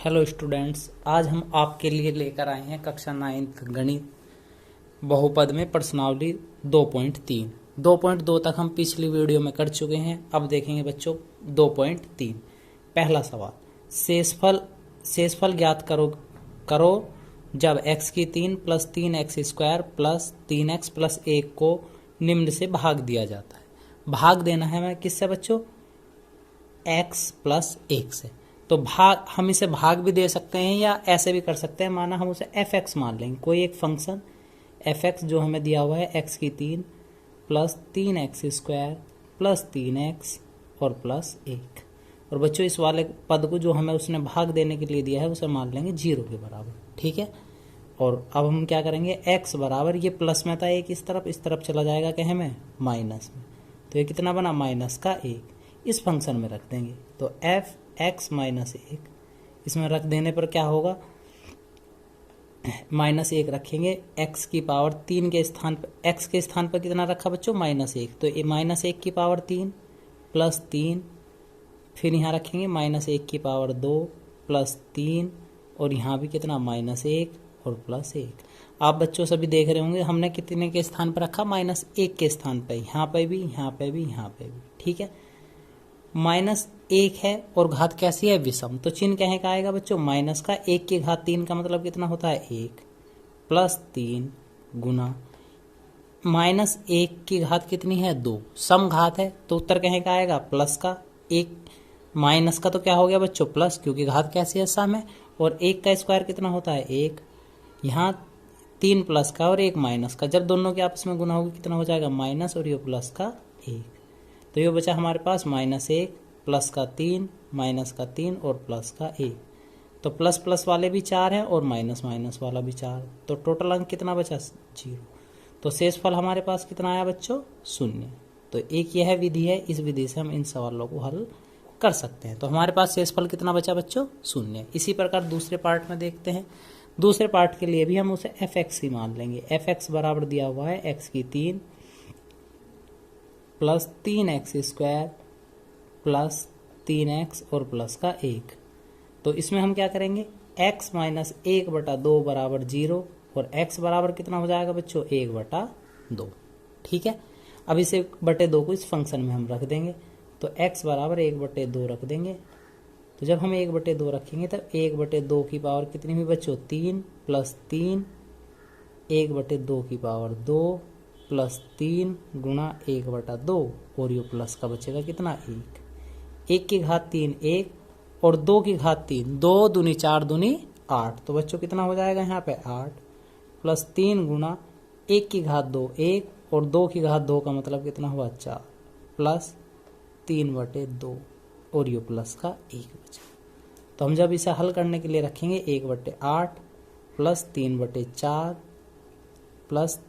Hello students, आज हम आपके लिए लेकर आए हैं कक्षा 9th गणित बहुपद में प्रश्नावली 2.3। 2.2 तक हम पिछली वीडियो में कर चुके हैं। अब देखेंगे बच्चों 2.3। पहला सवाल, शेषफल ज्ञात करो जब x की 3 + 3x² + 3x + 1 को निम्न से भाग दिया जाता है। भाग देना है हमें किससे बच्चों? x + 1 से। तो भाग हम इसे भाग भी दे सकते हैं या ऐसे भी कर सकते हैं। माना हम उसे fx मान लेंगे, कोई एक फंक्शन fx जो हमें दिया हुआ है x की 3 + 3x² + 3x और +1। और बच्चों इस वाले पद को जो हमें उसने भाग देने के लिए दिया है उसे मान लेंगे 0 के बराबर। ठीक है। और अब हम क्या करेंगे, x बराबर, ये प्लस में था एक, इस तरफ चला जाएगा क्या हमें माइनस में। तो ये कितना बना? -1 इस फंक्शन में रख देंगे। तो f(x - 1) इसमें रख देने पर क्या होगा? -1 रखेंगे, x की पावर 3 के स्थान पर, x के स्थान पर कितना रखा बच्चों? -1। तो ये -1 की पावर 3 + 3, फिर यहाँ रखेंगे -1 की पावर 2 + 3, और यहाँ भी कितना? -1 और +1। आप बच्चों सभी देख रहे होंगे हमने कितने के स्थान पर रखा? -1 के स्थान पर, यहाँ पे भी, यहाँ पे भी, यहाँ पे भी। ठीक है। -1 है और घात कैसी है? विषम। तो चिन्ह कहे का आएगा बच्चों? माइनस का। 1 की घात 3 का मतलब कितना होता है? 1 + 3 गुना -1 की घात कितनी है? 2। सम घात है तो उत्तर कहे का आएगा? प्लस का। 1 माइनस का तो क्या हो गया बच्चों? प्लस, क्योंकि घात कैसी है? सम है। और 1 का स्क्वायर कितना होता है? 1। यहाँ 3 प्लस का और 1 माइनस का, जब दोनों के आपस में गुना होगी कितना हो जाएगा? माइनस, और ये प्लस का 1। तो ये बचा हमारे पास -1 + का 3 -का 3 और प्लस का 1। तो प्लस प्लस वाले भी 4 हैं और माइनस माइनस वाला भी 4। तो टोटल अंक कितना बचा? 0। तो शेषफल हमारे पास कितना आया बच्चों? 0। तो एक यह विधि है, इस विधि से हम इन सवालों को हल कर सकते हैं। तो हमारे पास शेषफल कितना बचा बच्चों? 0। इसी प्रकार दूसरे पार्ट में देखते हैं। दूसरे पार्ट के लिए भी हम उसे fx ही मान लेंगे। fx बराबर दिया हुआ है x की 3 + 3x² + 3x और प्लस का 1। तो इसमें हम क्या करेंगे? x - 1/2 = 0 और x बराबर कितना हो जाएगा बच्चों? 1/2। ठीक है। अब इसे 1/2 को इस फंक्शन में हम रख देंगे। तो x बराबर 1/2 रख देंगे। तो जब हम 1/2 रखेंगे तब 1/2 की पावर कितनी हुई बच्चों? 3 + 3 1/2 की पावर 2 + 3 गुणा 1/2, और ये प्लस का बचेगा कितना? 1। 1 की घात 3 1 और 2 की घात 3, 2 दूनी 4 दूनी 8। तो बच्चों कितना हो जाएगा यहाँ पे? 8 + 3 गुणा 1 की घात 2 1 और 2 की घात 2 का मतलब कितना हुआ? 4 + 3/2, और ये प्लस का 1 बचा। तो हम जब इसे हल करने के लिए रखेंगे 1/8 + 3/4 +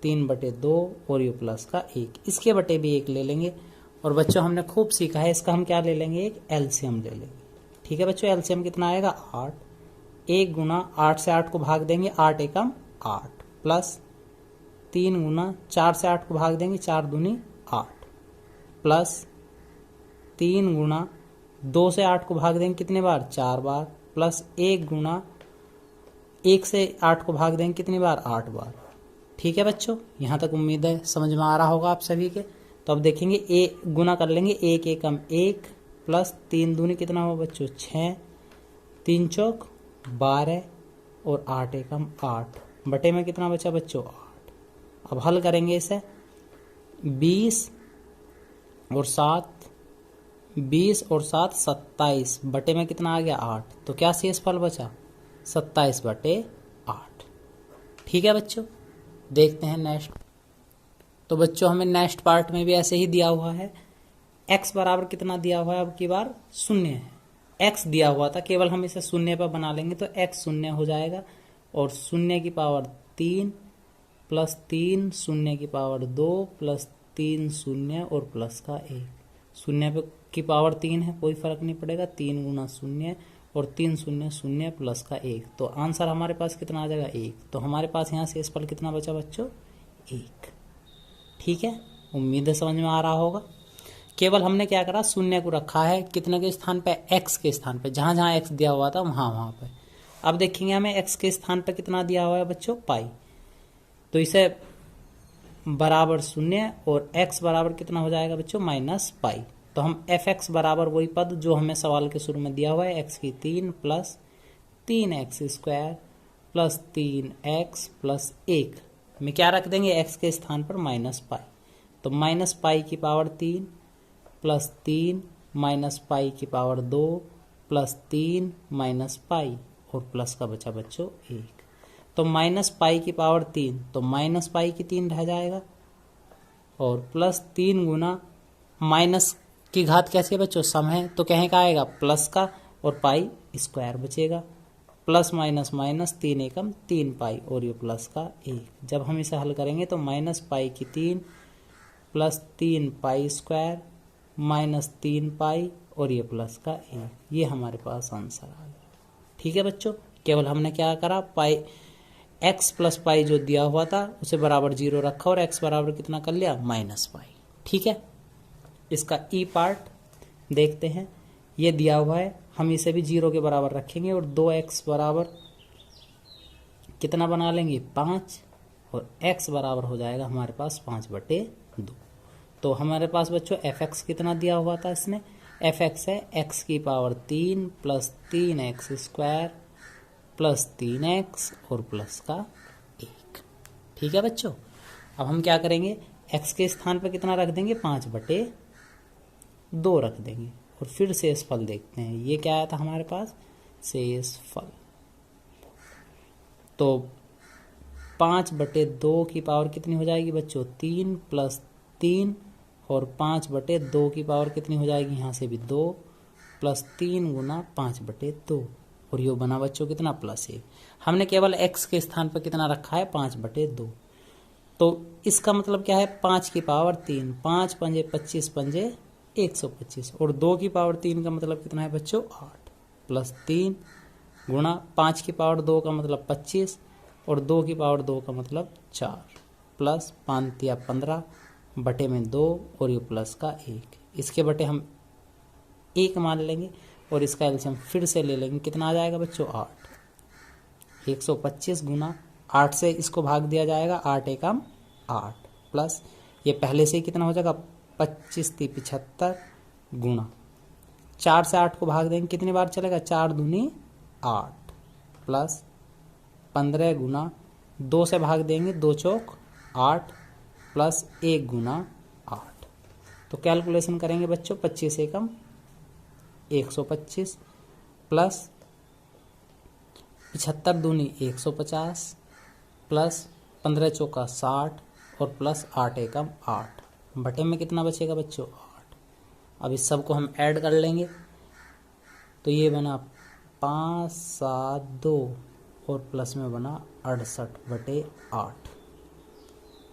3/2 और ये प्लस का 1, इसके बटे भी 1 ले लेंगे। और बच्चों हमने खूब सीखा है, इसका हम क्या ले लेंगे? एक एलसीएम ले लेंगे। ठीक है बच्चों, एलसीएम कितना आएगा? 8। 1 गुना 8 से 8 को भाग देंगे, 8 एकम 8 + 3 गुना 4 से 8 को भाग देंगे, 4 दूनी 8 + 3 गुना 2 से 8 को भाग देंगे कितने बार? 4 बार + 1 गुना 1 से 8 को भाग देंगे कितनी बार? 8 बार। ठीक है बच्चों, यहाँ तक उम्मीद है समझ में आ रहा होगा आप सभी के। तो अब देखेंगे गुना कर लेंगे, 1 एकम 1 + 3 दूनी कितना हुआ बच्चों? 6, 3 चौक 12 और 8 एकम 8, बटे में कितना बचा बच्चों? 8। अब हल करेंगे इसे। 20 और 7 27, बटे में कितना आ गया? 8। तो क्या शेषफल बचा? 27/8। ठीक है बच्चों, देखते हैं नेक्स्ट। तो बच्चों हमें नेक्स्ट पार्ट में भी ऐसे ही दिया हुआ है। x बराबर कितना दिया हुआ है? अब की बार 0 है। x दिया हुआ था, केवल हम इसे 0 पर बना लेंगे तो x 0 हो जाएगा। और 0 की पावर 3 + 3 0 की पावर 2 + 3 0 और प्लस का 1। 0 की पावर 3 है, कोई फर्क नहीं पड़ेगा। 3 गुना 0 और 3 0 0 प्लस का 1। तो आंसर हमारे पास कितना आ जाएगा? 1। तो हमारे पास यहाँ शेषफल कितना बचा बच्चों? 1। ठीक है, उम्मीद है समझ में आ रहा होगा। केवल हमने क्या करा, शून्य को रखा है कितने के स्थान पे, x के स्थान पे, जहां जहां x दिया हुआ था वहां पे। अब देखेंगे हमें x के स्थान पे कितना दिया हुआ है बच्चों, पाई, तो इसे बराबर शून्य और x बराबर कितना हो जाएगा बच्चों, माइनस पाई। तो हम fx बराबर वही पद जो हमें सवाल के शुरू में दिया हुआ है, x की 3 plus 3x square plus 3x plus 1 में क्या रख देंगे, x के स्थान पर माइनस पाई। तो माइनस पाई की पावर 3 प्लस 3 माइनस पाई की पावर 2 प्लस 3 माइनस पाई और प्लस का बचा बच्चों 1। तो माइनस पाई की पावर 3, तो माइनस पाई की 3 रह जाएगा और प्लस 3 गुना माइनस की घात कैसे है बच्चों, सम है, तो कहें का आएगा प्लस का और पाई स्क्वायर बचेगा। प्लस माइनस माइनस 3 एकम 3 पाई और ये प्लस का 1। जब हम इसे हल करेंगे तो माइनस पाई की 3 प्लस 3 पाई स्क्वायर माइनस 3 पाई और ये प्लस का 1, ये हमारे पास आंसर आ गया। ठीक है बच्चों, केवल हमने क्या करा, पाई x प्लस पाई जो दिया हुआ था उसे बराबर 0 रखा और x बराबर कितना कर लिया, माइनस पाई। ठीक है, इसका ई पार्ट देखते हैं। ये दिया हुआ है, हम इसे भी 0 के बराबर रखेंगे और 2x बराबर कितना बना लेंगे, 5 और x बराबर हो जाएगा हमारे पास 5/2। तो हमारे पास बच्चों fx कितना दिया हुआ था, इसने fx है x की power 3 plus 3x square plus 3x और प्लस का 1। ठीक है बच्चों, अब हम क्या करेंगे, x के स्थान पर कितना रख देंगे, 5/2 रख देंगे और फिर शेषफल देखते हैं। ये क्या आया था हमारे पास, शेषफल। तो 5/2 की पावर कितनी हो जाएगी बच्चों, 3 प्लस 3 और 5/2 की पावर कितनी हो जाएगी, यहाँ से भी 2 प्लस 3 गुना 5/2 और ये बना बच्चों कितना, प्लस 1। हमने केवल x के स्थान पर कितना रखा है, 5/2। तो इसका मतलब क्या है, 5 की पावर 3, 5 पंजे 25 पंजे 125 और 2 की पावर 3 का मतलब कितना है बच्चों, 8 प्लस 3 गुणा 5 की पावर 2 का मतलब 25 और 2 की पावर 2 का मतलब 4 प्लस 5 या 15 बटे में 2 और ये प्लस का 1। इसके बटे हम 1 मान लेंगे और इसका एलसीएम फिर से ले लेंगे, कितना आ जाएगा बच्चों, 8। 125 गुना 8 से इसको भाग दिया जाएगा, 8 एकम 8 प्लस ये पहले से ही कितना हो जाएगा, 25 × 75 गुना 4 से 8 को भाग देंगे, कितनी बार चलेगा, 4 दूनी 8 प्लस 15 गुना 2 से भाग देंगे, 2 चौक 8 प्लस 1 गुना 8। तो कैलकुलेशन करेंगे बच्चों, 25 एकम 125 प्लस 75 दूनी 150 प्लस 15 चौका 60 और प्लस 8 एकम 8 बटे में कितना बचेगा बच्चों, 8। अब इस सब को हम ऐड कर लेंगे तो ये बना 572 और प्लस में बना 68/8।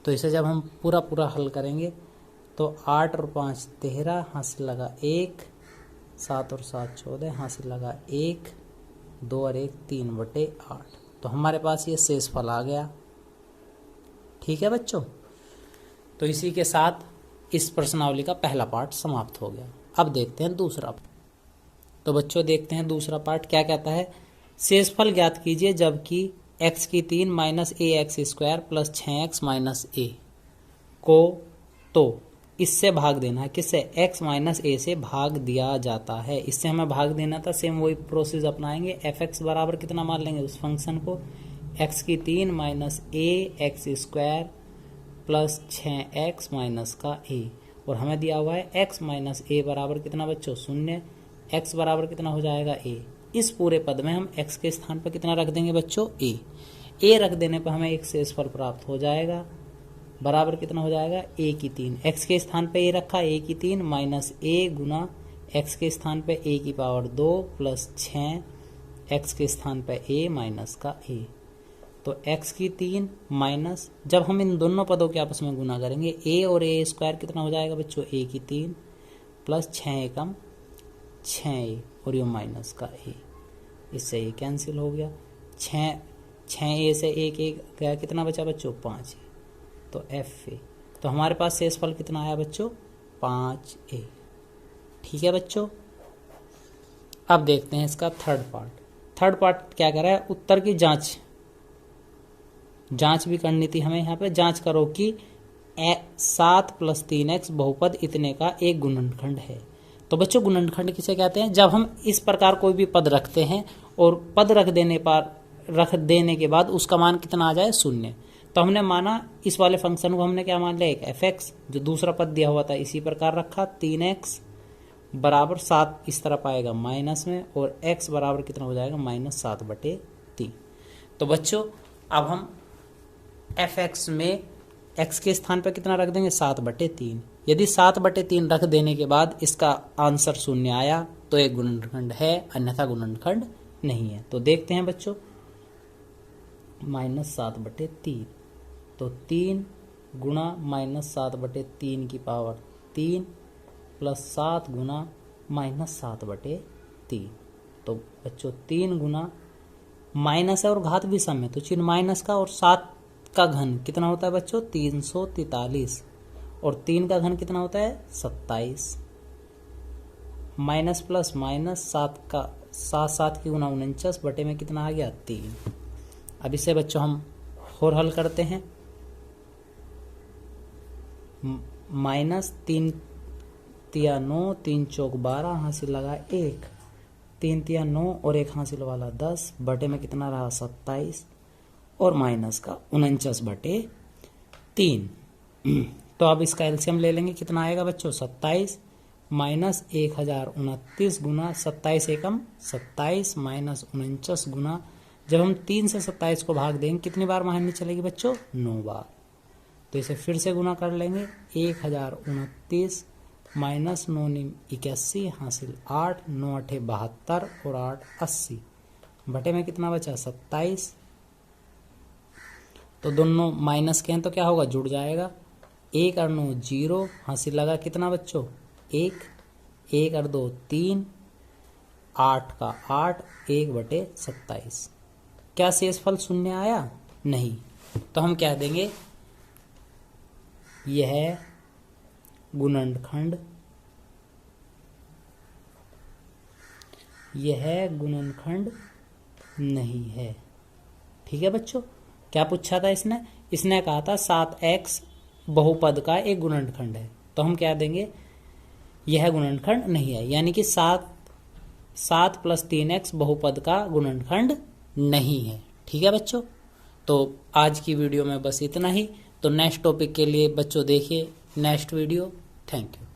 तो इसे जब हम पूरा पूरा हल करेंगे तो 8 और 5 13, हासिल लगा 1, 7 और 7 14, हासिल लगा 1, 2 और 1 3/8। तो हमारे पास ये शेषफल आ गया। ठीक है बच्चों, तो इसी के साथ इस प्रश्नावली का पहला पार्ट समाप्त हो गया। अब देखते हैं दूसरा। तो बच्चों देखते हैं दूसरा पार्ट क्या कहता है, शेषफल ज्ञात कीजिए जबकि x की 3 minus ax square plus 6x minus a को तो इससे भाग देना है, किससे, x माइनस a से भाग दिया जाता है। इससे हमें भाग देना था, सेम वही प्रोसेस अपनाएंगे। fx बराबर कितना मान लेंगे उस फंक्शन को, x की 3 minus ax square plus 6x minus का a और हमें दिया हुआ है x माइनस a बराबर कितना बच्चों, 0। x बराबर कितना हो जाएगा, a। इस पूरे पद में हम x के स्थान पर कितना रख देंगे बच्चों, a रख देने पर हमें एक शेषफल प्राप्त हो जाएगा, बराबर कितना हो जाएगा, a की 3। x के स्थान पे a रखा, a की 3 माइनस a गुना x के स्थान पे a की पावर 2 प्लस 6 x के स्थान पे a माइनस का a। तो x की 3 माइनस, जब हम इन दोनों पदों के आपस में गुना करेंगे, a और a स्क्वायर कितना हो जाएगा बच्चों, a की 3 प्लस 6 एकम 6a और ये माइनस का a। इससे ये कैंसिल हो गया, 6a से 1 गया, कितना बचा बच्चों, 5a। तो f। तो हमारे पास शेषफल कितना आया बच्चों, 5a। ठीक है बच्चों, अब देखते हैं इसका थर्ड पार्ट क्या कह रहा है, उत्तर की जांच भी करनी थी हमें। यहाँ पे जांच करो कि 7 + 3x बहुपद इतने का एक गुणनखंड है। तो बच्चों गुणनखंड किसे कहते हैं, जब हम इस प्रकार कोई भी पद रखते हैं और पद रख देने के बाद उसका मान कितना आ जाए, 0। तो हमने माना इस वाले फंक्शन को हमने क्या मान लिया, एक fx, जो दूसरा पद दिया हुआ था इसी प्रकार रखा, 3x बराबर 7 इस तरफ आएगा माइनस में, और x बराबर कितना हो जाएगा, -7/3। तो बच्चों अब हम fx में x के स्थान पर कितना रख देंगे, 7/3। यदि 7/3 रख देने के बाद इसका आंसर 0 आया तो एक गुणनखंड है, अन्यथा गुणनखंड नहीं है। तो देखते हैं बच्चों, -7/3, तो 3 गुणा -7/3 की पावर 3 प्लस 7 गुणा -7/3। तो बच्चों 3 गुणा माइनस है और घात भी सम है, तो चिन्ह माइनस का, और 7 का घन कितना होता है बच्चों, 343, और 3 का घन कितना होता है, 27। माइनस प्लस माइनस 7 की गुना 49 बटे में कितना आ गया, 3। अब इसे बच्चों हम और हल करते हैं। -3 तिया 9, 3 चौक 12, हासिल लगा 1, 3 तिया 9 और 1 हासिल वाला 10 बटे में कितना रहा, 27, और माइनस का 49/3। तो अब इसका एलसीएम ले लेंगे, कितना आएगा बच्चों, 27 माइनस 1029 गुना 27 एकम 27 माइनस 49 गुना, जब हम 3 से 27 को भाग देंगे कितनी बार माइनस चलेगी बच्चों, 9 बार। तो इसे फिर से गुना कर लेंगे, 1029 माइनस 9 × 81 हासिल 8, 9 × 8 72 और 8 80 बटे में कितना बचा, 27। तो दोनों माइनस के हैं तो क्या होगा, जुड़ जाएगा, 1 और 9 0, हासिल लगा कितना बच्चों, 1, 1 और 2 3, 8 का 8, 1/27। क्या शेषफल 0 आया, नहीं। तो हम कह देंगे यह गुणनखंड नहीं है। ठीक है बच्चों, क्या पूछा था इसने कहा था 7x बहुपद का एक गुणनखंड है, तो हम क्या देंगे, यह गुणनखंड नहीं है, यानी कि 7 + 3x बहुपद का गुणनखंड नहीं है। ठीक है बच्चों, तो आज की वीडियो में बस इतना ही। तो नेक्स्ट टॉपिक के लिए बच्चों देखिए नेक्स्ट वीडियो। Thank you.